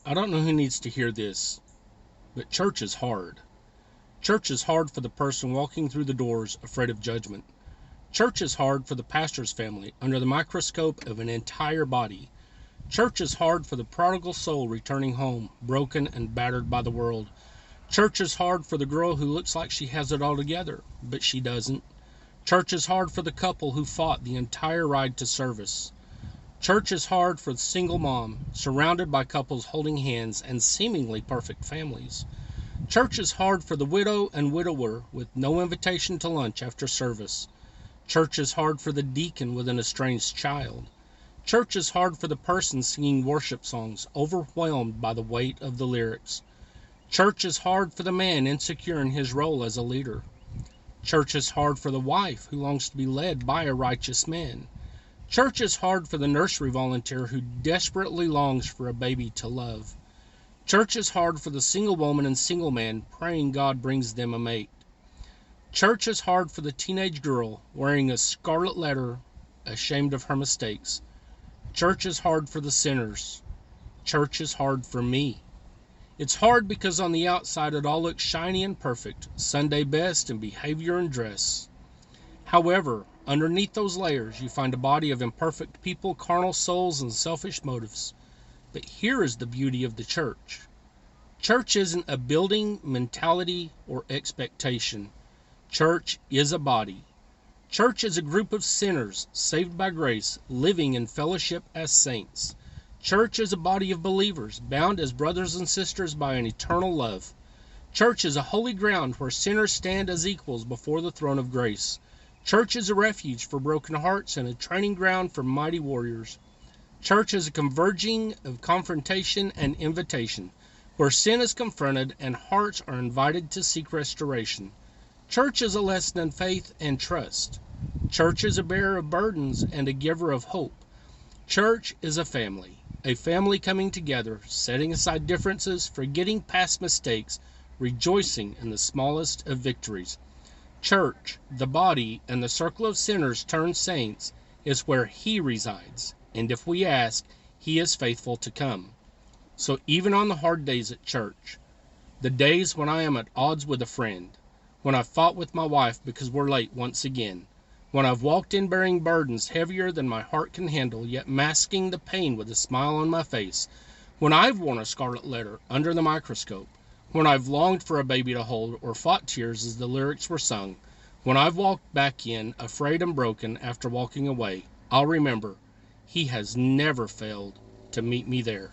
I don't know who needs to hear this, but church is hard. Church is hard for the person walking through the doors afraid of judgment. Church is hard for the pastor's family under the microscope of an entire body. Church is hard for the prodigal soul returning home, broken and battered by the world. Church is hard for the girl who looks like she has it all together, but she doesn't. Church is hard for the couple who fought the entire ride to service. Church is hard for the single mom, surrounded by couples holding hands and seemingly perfect families. Church is hard for the widow and widower with no invitation to lunch after service. Church is hard for the deacon with an estranged child. Church is hard for the person singing worship songs, overwhelmed by the weight of the lyrics. Church is hard for the man insecure in his role as a leader. Church is hard for the wife who longs to be led by a righteous man. Church is hard for the nursery volunteer who desperately longs for a baby to love. Church is hard for the single woman and single man praying God brings them a mate. Church is hard for the teenage girl wearing a scarlet letter, ashamed of her mistakes. Church is hard for the sinners. Church is hard for me. It's hard because on the outside it all looks shiny and perfect, Sunday best in behavior and dress. However, underneath those layers you find a body of imperfect people, carnal souls, and selfish motives. But here is the beauty of the church. Church isn't a building, mentality, or expectation. Church is a body. Church is a group of sinners saved by grace, living in fellowship as saints. Church is a body of believers, bound as brothers and sisters by an eternal love. Church is a holy ground where sinners stand as equals before the throne of grace. Church is a refuge for broken hearts and a training ground for mighty warriors. Church is a converging of confrontation and invitation, where sin is confronted and hearts are invited to seek restoration. Church is a lesson in faith and trust. Church is a bearer of burdens and a giver of hope. Church is a family coming together, setting aside differences, forgetting past mistakes, rejoicing in the smallest of victories. Church, the body and the circle of sinners turned saints, is where He resides, and if we ask, He is faithful to come. So even on the hard days at church, the days when I am at odds with a friend, when I've fought with my wife because we're late once again, when I've walked in bearing burdens heavier than my heart can handle, yet masking the pain with a smile on my face, when I've worn a scarlet letter under the microscope, when I've longed for a baby to hold or fought tears as the lyrics were sung, when I've walked back in afraid and broken after walking away, I'll remember He has never failed to meet me there.